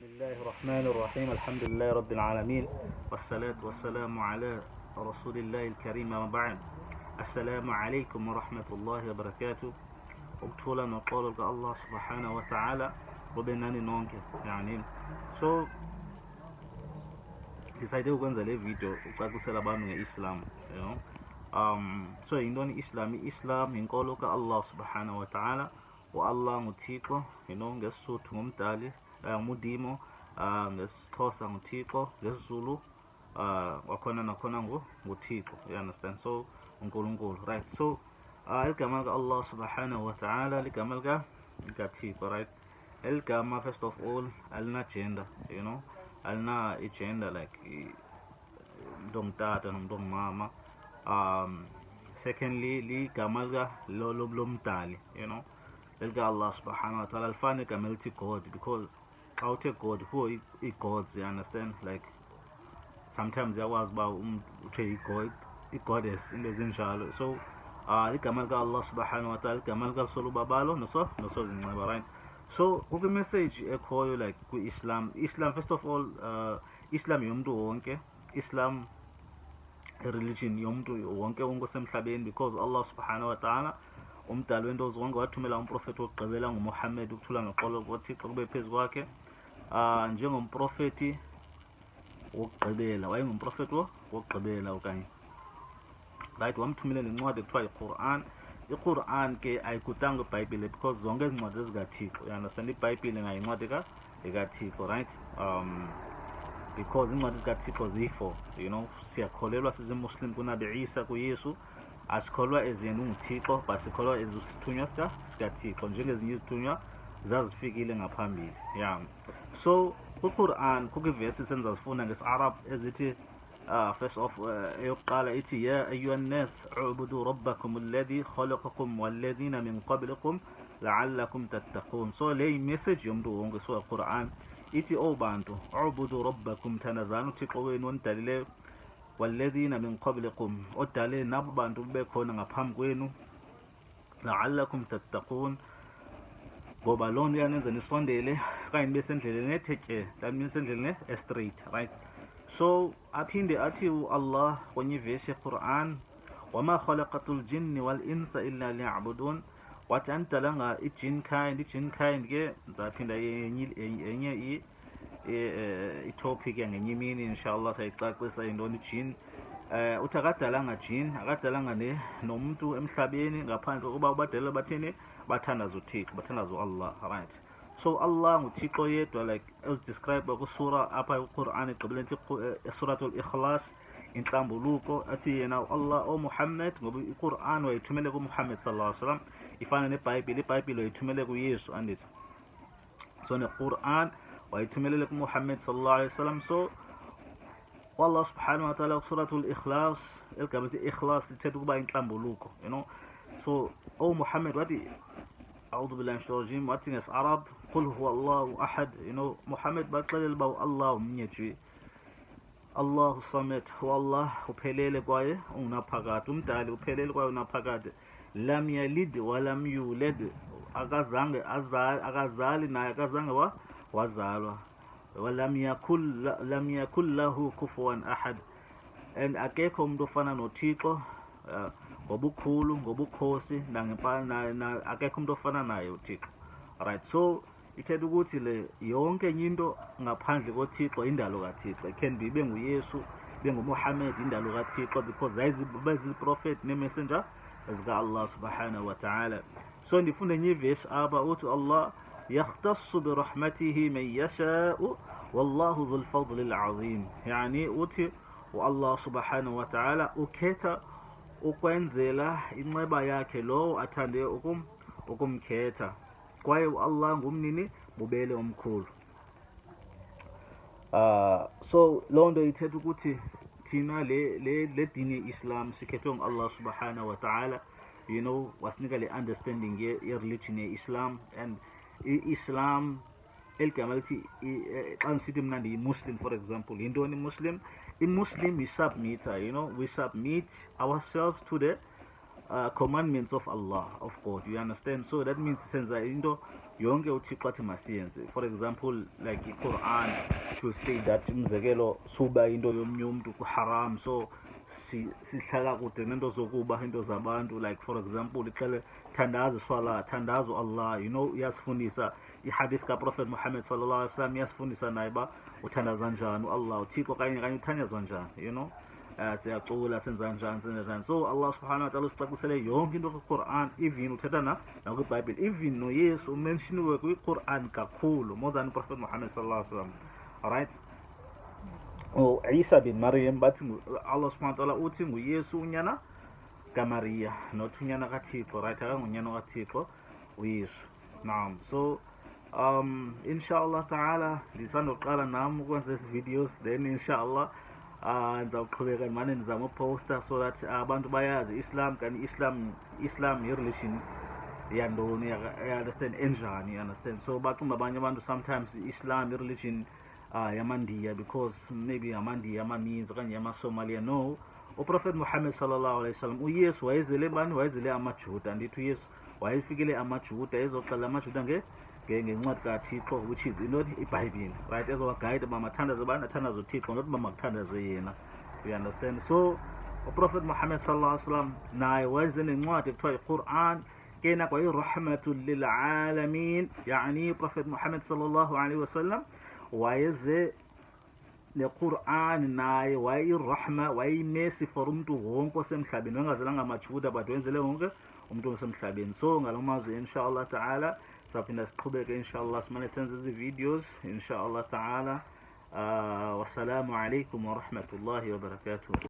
الله الرحمن الرحيم الحمد لله رب العالمين والصلاة والسلام على رسول الله الكريم وبعد السلام عليكم ورحمة الله وبركاته وقتولا نقول الله سبحانه وتعالى وبيناني نونك يعني so decided ukwenza le video ucacisela abantu nge-Islam, you know. So yintoni Islam inkolo ka-Allah subhanahu wa ta'ala. Allah nguThixo, you know, ngesisuthu ngumdali, ngumudimo, ngesixhosa nguThixo, ngesizulu wakhona nakhona nguThixo, you understand? So uNkulunkulu, right? So igama ka-Allah subhanahu wa ta'ala ligama likaThixo, right? Eligama first of all alina gender, you know, alina gender like umntwana nomntwana. Secondly ligama lomdali, you know. Allah subhanahu wa ta'ala alifani igama elithi God, because out of God who is gods, you understand? Like sometimes yakwazi uba uthe i-goddess into ezinjalo. So igama lika Allah subhanahu wa ta'ala igama likasolubabalo nosozinceba, right? So kukho message ekhoyo like ku-Islam first of all, Islam yomuntu wonke, Islam religion yomuntu wonke osemhlabeni, because Allah subhanahu wa ta'ala umdali wento zonke wathumela umprofeti wokugqibela nguMuhammad, ukuthula noxolo kuThixo kube phezu kwakhe, njengomprofeti wokugqibela, wayengumprofeti wokugqibela okanye, right? Wamthumela lencwadi ekuthiwa iQuran. iQuran ke ayikudanga iBhayibhile, because zonke izincwadi zikaThixo, you understand? iBhayibhile ngayincwadi kaThixo, right? Because izincwadi zikaThixo ziyi-4, you know. Siyakholelwa sizimuslim kuNabi Isa, kuYesu. Asikholwa eziyena unguThixo, but sikholwa ezisithunywa sikaThixo, njengezinye izithunywa zazifikile ngaphambili, yeah. So kuQuran kukho ivesi senza zifunda ngesi-Arab ezithi first of eyokuqala ithi ya ayyuhan nas ubudu rabbakum alladhi khalaqakum walladhina min qablikum la'allakum tattaqun. So le message yomuntu wonke so Quran ithi bantu ubudu rabbakum, thandazani uThixo wenu onidalileyo, walladhina min qablikum, odale nabo bantu bekhona ngaphambi kwenu, la'allakum tattaqun, ngoba loo nto yanenza nisondele kanye nibe sendleleni ethe nibe sendleleni straight, right? So aphinde athi Allah kwenye verse Quran, wama khalaqatul jinni wal insa illa liya'budun, wathi anidalanga i-jinn kind ke nzaphinda enye i-topic yangenye imini inshallah sayicacisa yintoni i-jinn. Uthi akadalanga jinn, akadalanga nomuntu emhlabeni ngaphandle kuba ubadala bathini, bathandaza uThixo, bathandaza Allah, right? So Allah nguThixo yedwa, like as described kusura apha eQuran egqibeleni suratul Ikhlas, inhlambuluko athi yena Allah Muhammad, ngoba iQuran wayithumele kuMuhammad sallallahu alaihi wasallam, ifana neBhayibhile. iBhayibhile wayithumele kuYesu, andithi. So neQuran wayithumelele kuMuhammad sallallahu alaihi wasallam. So Allah subhanahu wa ta'ala suratul Ikhlas, eligama lithi Ikhlas lithetha ukuba inhlambuluko, you know. So Muhammad wathi a'udhu billahi minash rajim, wathi ngesi-Arab qul huwa Allahu ahad, you know. Muhammad baxelela uba Allah umnye nje, Allahu samad, Allah uphelele kwaye ungunaphakade, umdali uphelele kwaye unaphakade, lam yalid wa lam yulad, akazali naye akazange wazalwa, lam yakul lahu kufuwan ahad, and akekho umuntu ofana noThixo ngobukhulu, ngobukhosi akekho umuntu ofana naye uThixo, right? So ithetha ukuthi le yonke enye into ngaphandle koThixo indalo kaThixo. It can be ibe nguYesu, ibe nguMuhammad, indalo kaThixo, because beziprofet ne-messenger zika-Allah subhanahu wa ta'ala. So ndifunde enye verse apha uthi Allah yakhtassu birahmatihi man yasha'u wallahu dhul fadli al-azim, yani uthi Allah subhanahu wa ta'ala ukhetha ukwenzela inceba yakhe lowo athande ukumkhetha, kwaye Allah ngumnini bubele omkhulu. So loo nto ithetha ukuthi thina le dini Islam sikhethwe ngu-Allah subhanahu wa ta'ala, you know, wasinika le understanding ye-religion ye-Islam. And i-Islam eligama lithi xa ngisithi mna ndiyi-Muslim, for example, yintoni i-Muslim? I-Muslim we submit, you know, we submit ourselves to the commandments of Allah, of God, you understand? So that means senza into yonke uthixo athi masiyenze. For example, like iQuran to say that umzekelo suba into yomnye umuntu kuharam, so sihlala kude nento zokuba into zabantu. Like for example, ixele thandaza swala, thandaza Allah, you know, iyasifundisa ihadith kaProphet Muhammad sallallahu alaihi wasallam, iyasifundisa naye ba uthandaza njani Allah uthixo kanye uthanyazwa njani, you know. Siyacula senza njani senza njani. So Allah subhanahu wa ta'ala usicacisele yonke into kwiQuran, even uthetha nakwiBhayibhile, even noYesu umenshiniwe kwiQuran kakhulu, more than Prophet Muhammad sallallahu alaihi wasallam. Alright. Isa bin Maryam, bathi Allah subhanahu wa ta'ala uthi nguYesu unyana kaMaria, not unyana kaThixo, right? Akangunyana kaThixo uYesu. Naam. So inshallah ta'ala ndisandoqala nami ukwenza ezi videos, then inshallah ndizawuqhubeka mane ndizama uposta so that abantu bayazi Islam kanti Islam i-religion yantoni, understand, enjani, you understand. So bacinga abanye abantu sometimes Islam i-religion yamaNdiya, because maybe amaNdiya amaninzi okanye yamaSomalia. No, uProphet Muhammad sallallahu alaihi wasallam, uYesu wayezele bani? Wayezele amaJuda. Ndithi uYesu wayefikele amaJuda ezoxela amaJuda ngencwadi kaThixo, which is not iBhayibhile, right? Ezowagayida uba mathandaze bani? Athandaze uThixo, not uba makuthandaze yena, you understand. So uProphet Muhammad sallallahu alaihi wasallam naye wenze nencwadi ekuthiwa iQuran, kena kwayirahmatul lil alamin. Yani uProphet Muhammad sallallahu alaihi wasallam wayeze neQuran naye wayirahma, wayimesi for umuntu wonke osemhlabeni, wengazelanga amaJuda but wenzele wonke umuntu osemhlabeni. So ngalomazwi inshallah ta'ala saphinda siqhubeke inshallah simane senze izi videos inshallah ta'ala. Wassalamu alaikum wa rahmatullahi wa barakatuh.